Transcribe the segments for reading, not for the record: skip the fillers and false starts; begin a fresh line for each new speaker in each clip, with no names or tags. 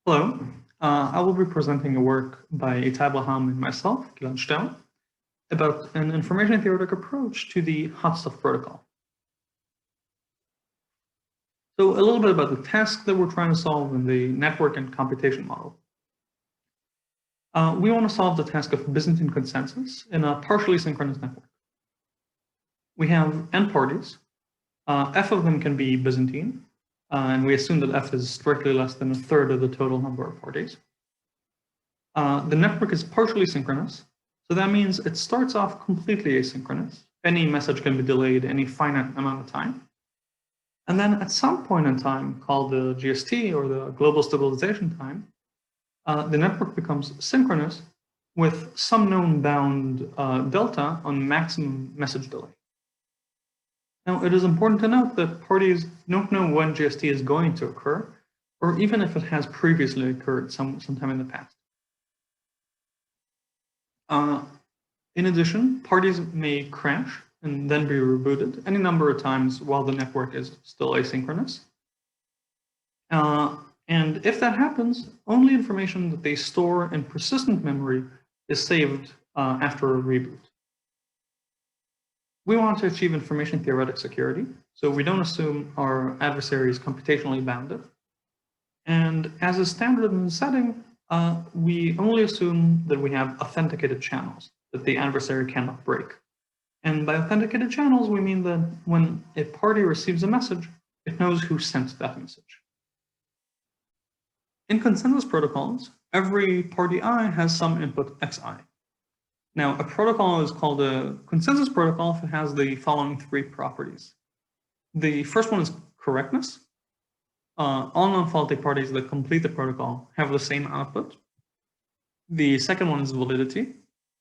Hello, I will be presenting a work by Ittai and myself, Gilad, about an information-theoretic approach to the HotStuff protocol. So a little bit about the task that we're trying to solve in the network and computation model. We want to solve the task of Byzantine consensus in a partially synchronous network. We have n parties. F of them can be Byzantine, and we assume that F is strictly less than a third of the total number of parties. The network is partially synchronous, so that means it starts off completely asynchronous. Any message can be delayed any finite amount of time. And then at some point in time, called the GST, or the global stabilization time, the network becomes synchronous with some known bound delta on maximum message delay. Now, it is important to note that parties don't know when GST is going to occur, or even if it has previously occurred sometime in the past. In addition, parties may crash and then be rebooted any number of times while the network is still asynchronous. And if that happens, only information that they store in persistent memory is saved after a reboot. We want to achieve information-theoretic security, so we don't assume our adversary is computationally bounded. And as is standard in the setting, we only assume that we have authenticated channels that the adversary cannot break. And by authenticated channels, we mean that when a party receives a message, it knows who sent that message. In consensus protocols, every party I has some input xi. Now, a protocol is called a consensus protocol if it has the following three properties. The first one is correctness. All non-faulty parties that complete the protocol have the same output. The second one is validity.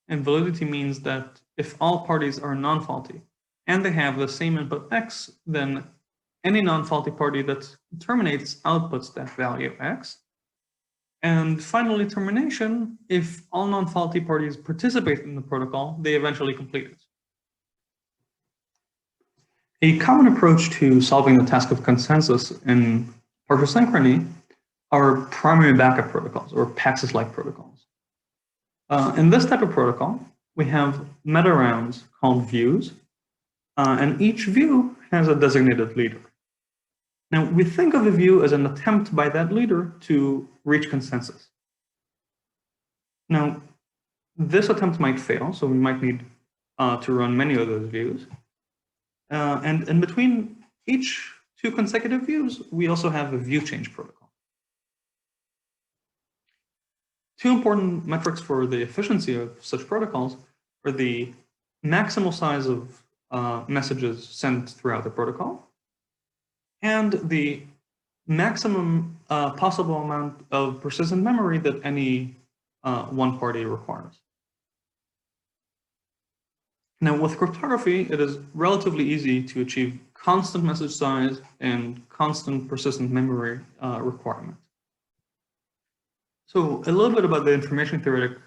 And validity means that if all parties are non-faulty and they have the same input x, then any non-faulty party that terminates outputs that value x. And finally, termination, if all non-faulty parties participate in the protocol, they eventually complete it. A common approach to solving the task of consensus in partial synchrony are primary backup protocols, or Paxos-like protocols. In this type of protocol, we have meta rounds called views, and each view has a designated leader. Now, we think of a view as an attempt by that leader to reach consensus. Now, this attempt might fail, so we might need to run many of those views. And in between each two consecutive views, we also have a view change protocol. Two important metrics for the efficiency of such protocols are the maximal size of messages sent throughout the protocol and the maximum possible amount of persistent memory that any one party requires. Now, with cryptography, it is relatively easy to achieve constant message size and constant persistent memory requirement. So a little bit about the information-theoretic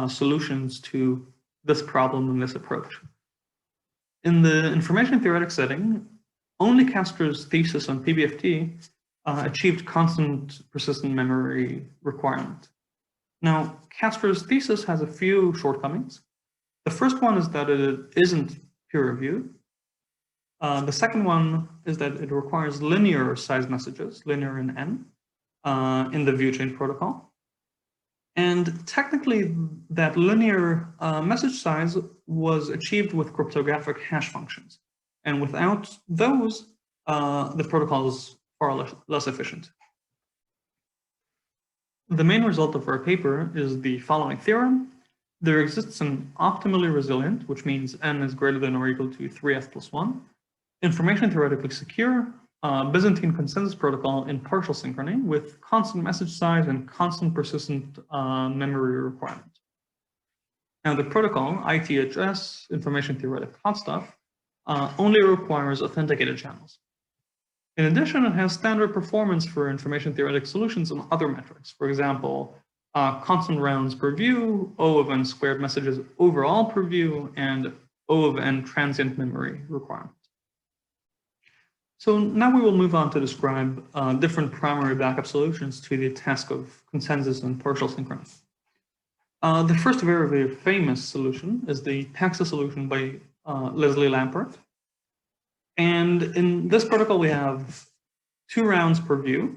solutions to this problem and this approach. In the information-theoretic setting, only Castor's thesis on PBFT achieved constant persistent memory requirement. Now, Castor's thesis has a few shortcomings. The first one is that it isn't peer-reviewed. The second one is that it requires linear size messages, linear in n, in the view change protocol. And technically, that linear message size was achieved with cryptographic hash functions. And without those, the protocol is far less efficient. The main result of our paper is the following theorem. There exists an optimally resilient, which means n is greater than or equal to 3f plus 1, information-theoretically secure Byzantine consensus protocol in partial synchrony with constant message size and constant persistent memory requirement. Now, the protocol, ITHS, information-theoretic HotStuff, only requires authenticated channels. In addition, it has standard performance for information-theoretic solutions on other metrics. For example, constant rounds per view, O of n squared messages overall per view, and O of n transient memory requirement. So now we will move on to describe different primary backup solutions to the task of consensus and partial synchronous. The first very, very famous solution is the Paxos solution by Leslie Lampert. And in this protocol, we have 2 rounds per view.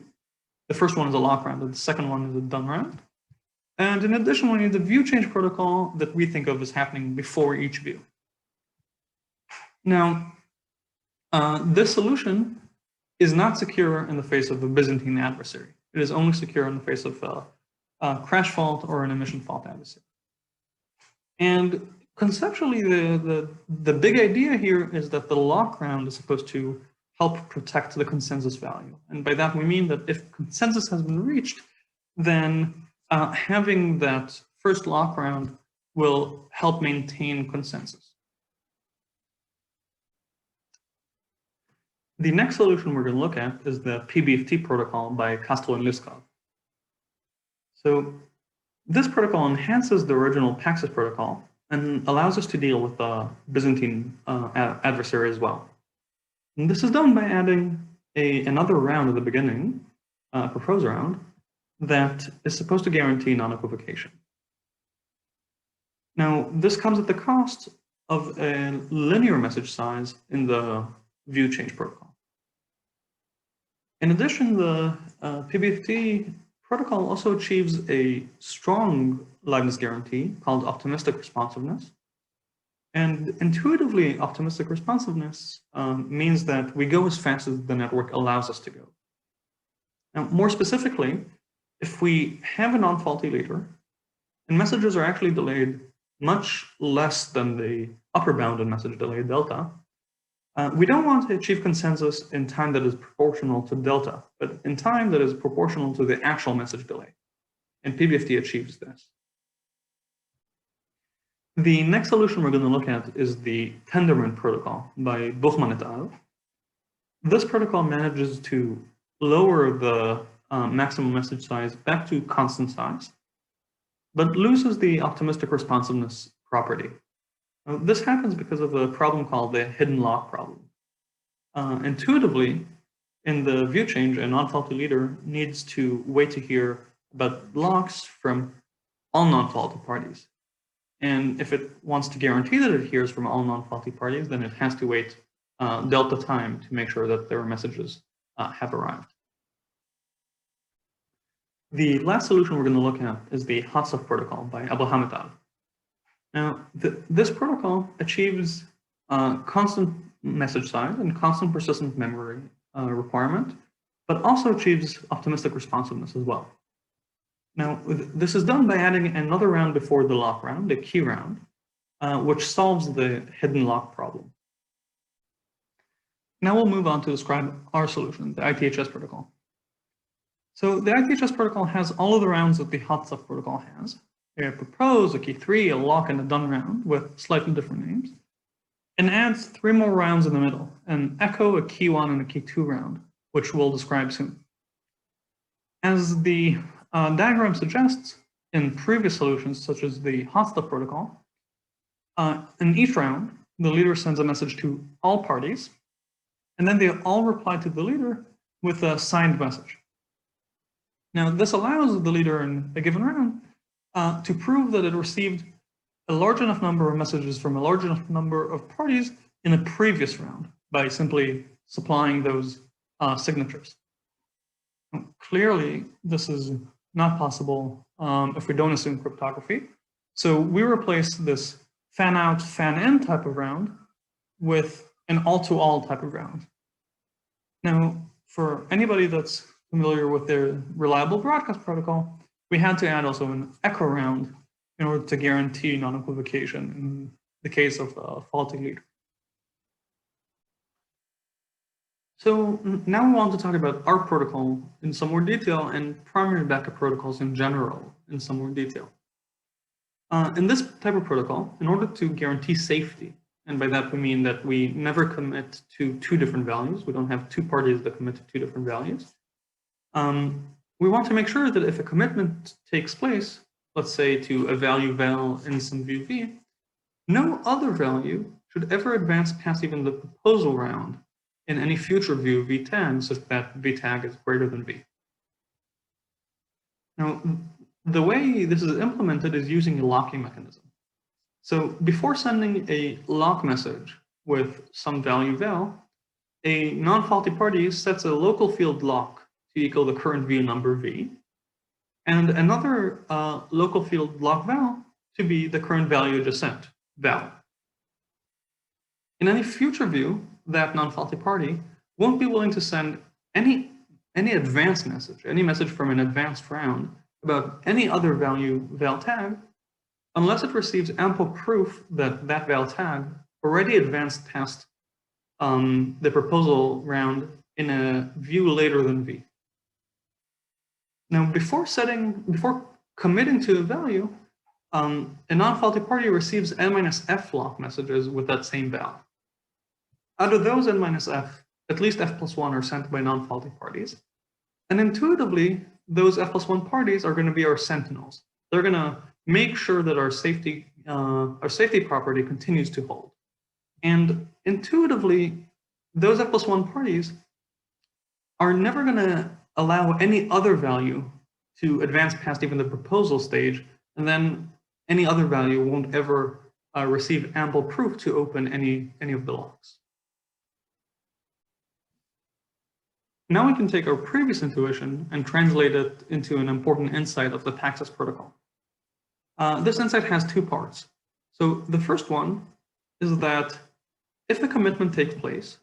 The first one is a lock round, and the second one is a done round. And in addition, we need the view change protocol that we think of as happening before each view. Now, this solution is not secure in the face of a Byzantine adversary. It is only secure in the face of a crash fault or an emission fault adversary. And conceptually, the big idea here is that the lock round is supposed to help protect the consensus value. And by that, we mean that if consensus has been reached, then having that first lock round will help maintain consensus. The next solution we're going to look at is the PBFT protocol by Castro and Liskov. So this protocol enhances the original Paxos protocol and allows us to deal with the Byzantine adversary as well. And this is done by adding another round at the beginning, a propose round, that is supposed to guarantee non-equivocation. Now, this comes at the cost of a linear message size in the view change protocol. In addition, the PBFT protocol also achieves a strong liveness guarantee called optimistic responsiveness. And intuitively, optimistic responsiveness means that we go as fast as the network allows us to go. Now, more specifically, if we have a non-faulty leader, and messages are actually delayed much less than the upper bound in message delay, delta, we don't want to achieve consensus in time that is proportional to delta, but in time that is proportional to the actual message delay. And PBFT achieves this. The next solution we're going to look at is the Tendermint protocol by Buchmann et al. This protocol manages to lower the maximum message size back to constant size, but loses the optimistic responsiveness property. This happens because of a problem called the hidden lock problem. Intuitively, in the view change, a non-faulty leader needs to wait to hear about locks from all non-faulty parties. And if it wants to guarantee that it hears from all non-faulty parties, then it has to wait delta time to make sure that their messages have arrived. The last solution we're going to look at is the HotStuff protocol by Abraham et al. Now, this protocol achieves constant message size and constant persistent memory requirement, but also achieves optimistic responsiveness as well. Now, this is done by adding another round before the lock round, the key round, which solves the hidden lock problem. Now we'll move on to describe our solution, the ITHS protocol. So the ITHS protocol has all of the rounds that the HotStuff protocol has. A propose, a key 3, a lock, and a done round with slightly different names, and adds 3 more rounds in the middle, an echo, a key 1, and a key 2 round, which we'll describe soon. As the diagram suggests, in previous solutions, such as the HotStuff protocol, in each round, the leader sends a message to all parties, and then they all reply to the leader with a signed message. Now, this allows the leader in a given round to prove that it received a large enough number of messages from a large enough number of parties in a previous round by simply supplying those signatures. Now, clearly, this is not possible if we don't assume cryptography. So we replace this fan-out, fan-in type of round with an all-to-all type of round. Now, for anybody that's familiar with the reliable broadcast protocol, we had to add also an echo round in order to guarantee non-equivocation in the case of a faulty leader. So now we want to talk about our protocol in some more detail and primary backup protocols in general in some more detail. In this type of protocol, in order to guarantee safety, and by that we mean that we never commit to 2 different values, we don't have 2 parties that commit to 2 different values, we want to make sure that if a commitment takes place, let's say to a value val in some view v, no other value should ever advance past even the proposal round in any future view v tag such that v tag is greater than v. Now, the way this is implemented is using a locking mechanism. So before sending a lock message with some value val, a non-faulty party sets a local field lock to equal the current view number v, and another local field lock val to be the current value just sent, val. In any future view, that non-faulty party won't be willing to send any advanced message, any message from an advanced round about any other value val tag, unless it receives ample proof that that val tag already advanced past the proposal round in a view later than v. Now, before committing to a value, a non-faulty party receives n-f lock messages with that same val. Out of those n-f, at least f+1 are sent by non-faulty parties. And intuitively, those f+1 parties are going to be our sentinels. They're going to make sure that our safety property continues to hold. And intuitively, those f+1 parties are never going to allow any other value to advance past even the proposal stage, and then any other value won't ever receive ample proof to open any of the locks. Now we can take our previous intuition and translate it into an important insight of the Paxos protocol. This insight has two parts. So the first one is that if a commitment takes place,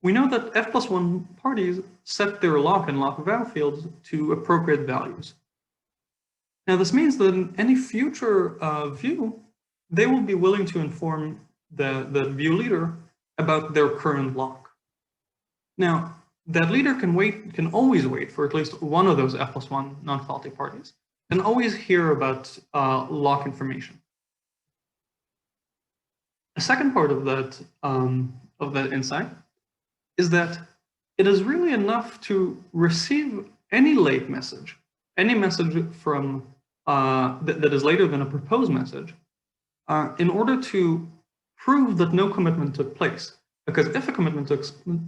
we know that f+1 parties set their lock and lock val fields to appropriate values. Now this means that in any future view, they will be willing to inform the view leader about their current lock. Now, that leader can always wait for at least one of those f+1 non-faulty parties and always hear about lock information. A second part of that insight is that it is really enough to receive any late message, any message from that is later than a proposed message, in order to prove that no commitment took place. Because if a commitment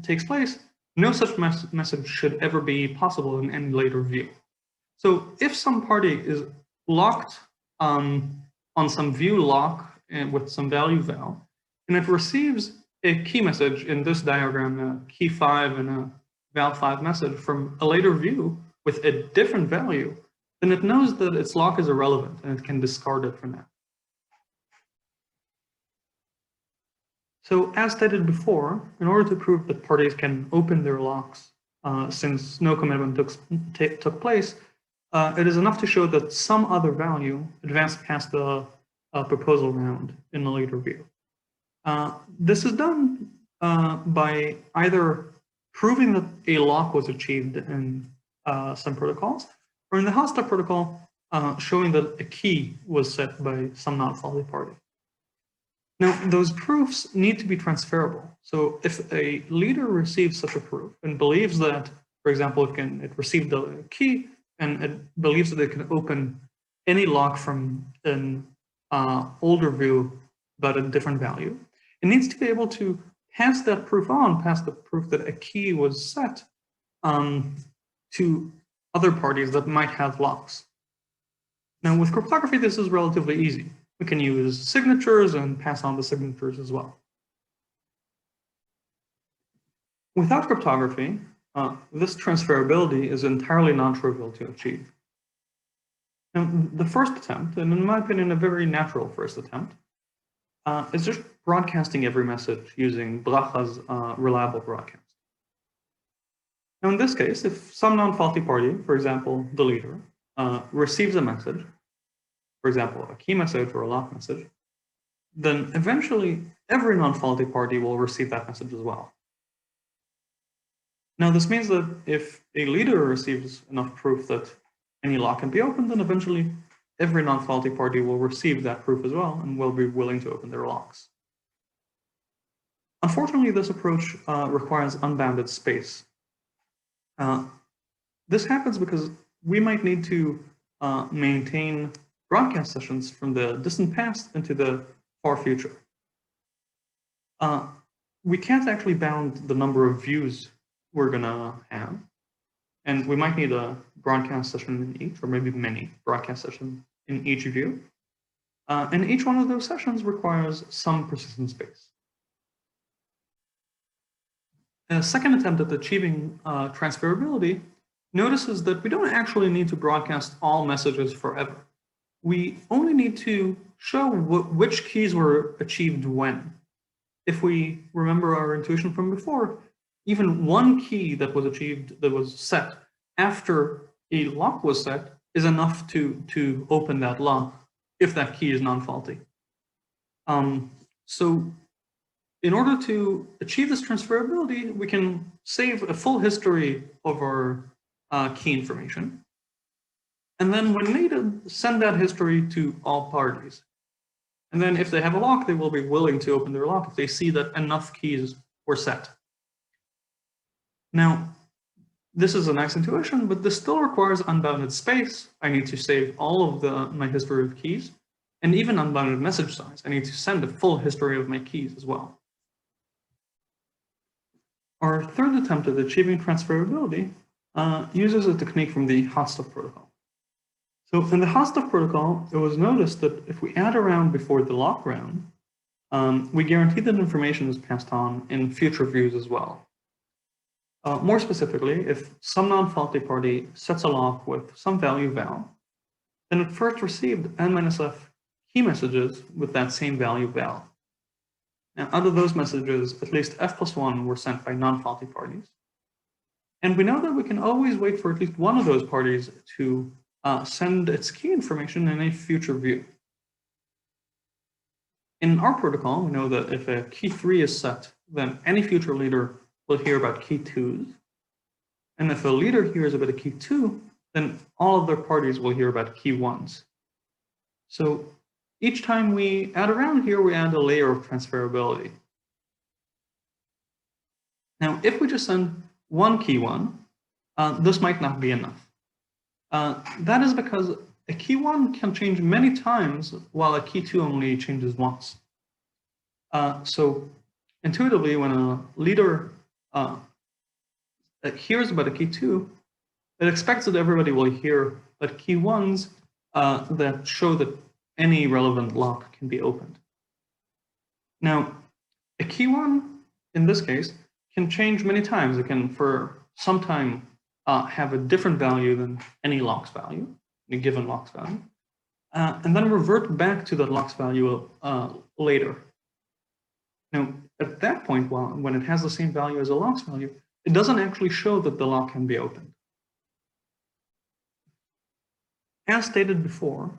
takes place, no such message should ever be possible in any later view. So if some party is locked on some view lock with some value val, and it receives a key message in this diagram, a key 5 and a val 5 message from a later view with a different value, then it knows that its lock is irrelevant and it can discard it for now. So as stated before, in order to prove that parties can open their locks since no commitment took place, it is enough to show that some other value advanced past the proposal round in a later view. This is done by either proving that a lock was achieved in some protocols, or in the HotStuff protocol, showing that a key was set by some non-faulty party. Now, those proofs need to be transferable. So if a leader receives such a proof and believes that, for example, it received the key and it believes that it can open any lock from an older view but a different value, it needs to be able to pass that proof on, pass the proof that a key was set to other parties that might have locks. Now, with cryptography, this is relatively easy. We can use signatures and pass on the signatures as well. Without cryptography, this transferability is entirely non-trivial to achieve. Now, the first attempt, and in my opinion, a very natural first attempt, is just broadcasting every message using Bracha's reliable broadcast. Now, in this case, if some non-faulty party, for example, the leader, receives a message, for example, a key message or a lock message, then eventually every non-faulty party will receive that message as well. Now, this means that if a leader receives enough proof that any lock can be opened, then eventually every non-faulty party will receive that proof as well and will be willing to open their locks. Unfortunately, this approach requires unbounded space. This happens because we might need to maintain broadcast sessions from the distant past into the far future. we can't actually bound the number of views we're gonna have. And we might need a broadcast session in each, or maybe many broadcast sessions in each view. And each one of those sessions requires some persistent space. A second attempt at achieving transferability notices that we don't actually need to broadcast all messages forever. We only need to show which keys were achieved when. If we remember our intuition from before, even one key that was achieved, that was set after a lock was set, is enough to open that lock if that key is non-faulty. So in order to achieve this transferability, we can save a full history of our key information. And then when needed, send that history to all parties. And then if they have a lock, they will be willing to open their lock if they see that enough keys were set. Now, this is a nice intuition, but this still requires unbounded space. I need to save all of my history of keys, and even unbounded message size. I need to send a full history of my keys as well. Our third attempt at achieving transferability uses a technique from the HotStuff protocol. So in the HotStuff protocol, it was noticed that if we add a round before the lock round, we guarantee that information is passed on in future views as well. More specifically, if some non-faulty party sets a lock with some value val, then it first received n-f key messages with that same value val. Now, out of those messages, at least f+1 were sent by non-faulty parties. And we know that we can always wait for at least one of those parties to send its key information in a future view. In our protocol, we know that if a key 3 is set, then any future leader will hear about key 2s. And if a leader hears about a key 2, then all of their parties will hear about key 1s. So each time we add around here, we add a layer of transferability. Now, if we just send one key 1, this might not be enough. That is because a key 1 can change many times while a key 2 only changes once. So intuitively, when a leader hears about a key 2, it expects that everybody will hear about key 1s that show that any relevant lock can be opened. Now, a key 1, in this case, can change many times. It can, for some time, have a different value than any lock's value, a given lock's value, and then revert back to that lock's value later. Now, at that point, when it has the same value as a lock's value, it doesn't actually show that the lock can be opened. As stated before,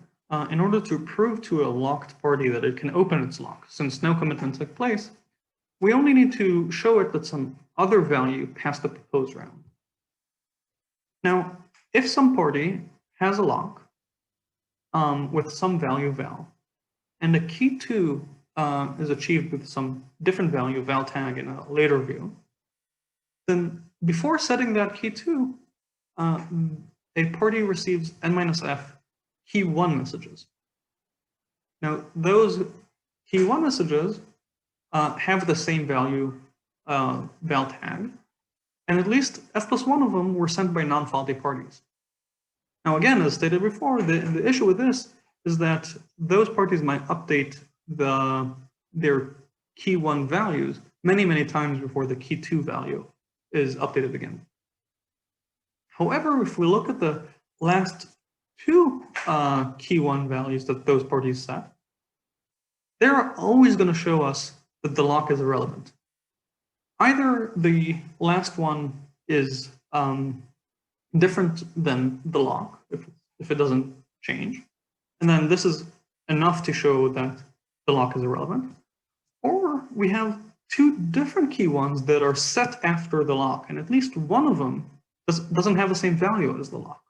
in order to prove to a locked party that it can open its lock, since no commitment took place, we only need to show it that some other value passed the proposed round. Now, if some party has a lock with some value val, and a key 2 is achieved with some different value val tag in a later view, then before setting that key 2, a party receives n-f key 1 messages. Now, those key 1 messages have the same value val tag, and at least f+1 of them were sent by non-faulty parties. Now, again, as stated before, the issue with this is that those parties might update their key 1 values many, many times before the key 2 value is updated again. However, if we look at the last 2 key 1 values that those parties set, they're always going to show us that the lock is irrelevant. Either the last one is different than the lock, if it doesn't change, and then this is enough to show that the lock is irrelevant, or we have 2 different key 1s that are set after the lock, and at least one of them doesn't have the same value as the lock.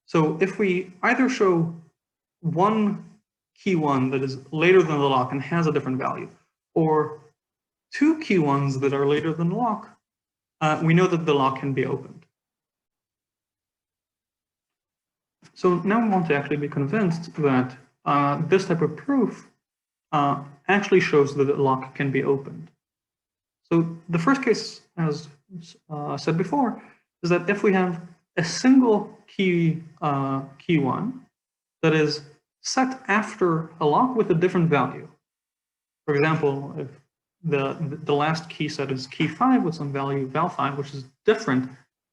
So if we either show one key 1 that is later than the lock and has a different value, or 2 key 1s that are later than the lock, we know that the lock can be opened. So now we want to actually be convinced that this type of proof actually shows that the lock can be opened. So the first case, as said before, is that if we have a single key, key one, that is set after a lock with a different value. For example, if the last key set is key 5 with some value val5, which is different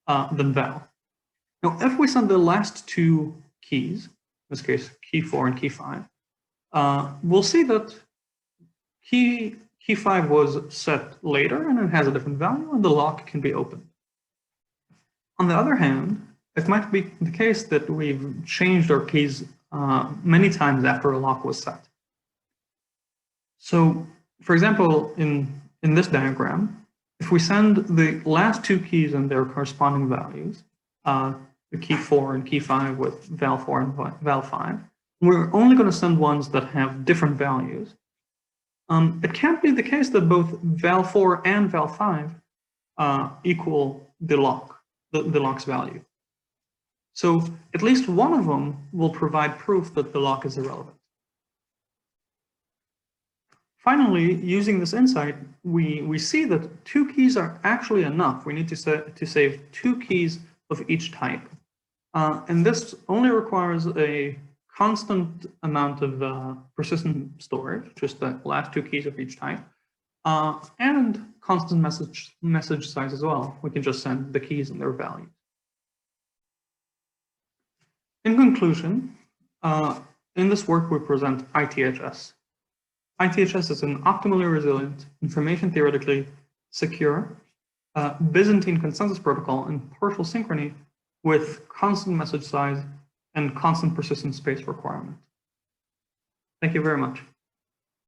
than val. Now, if we send the last two keys, in this case, key 4 and key 5, we'll see that key 5 was set later and it has a different value and the lock can be opened. On the other hand, it might be the case that we've changed our keys many times after a lock was set. So, for example, in this diagram, if we send the last two keys and their corresponding values, the key 4 and key 5 with val4 and val5, we're only going to send ones that have different values. It can't be the case that both val4 and val5 equal the lock, the lock's value. So at least one of them will provide proof that the lock is irrelevant. Finally, using this insight, we see that two keys are actually enough. We need to save two keys of each type. And this only requires a constant amount of persistent storage, just the last two keys of each type, and constant message size as well. We can just send the keys and their values. In conclusion, in this work we present ITHS. ITHS is an optimally resilient, information-theoretically secure, Byzantine consensus protocol in partial synchrony with constant message size and constant persistent space requirement. Thank you very much.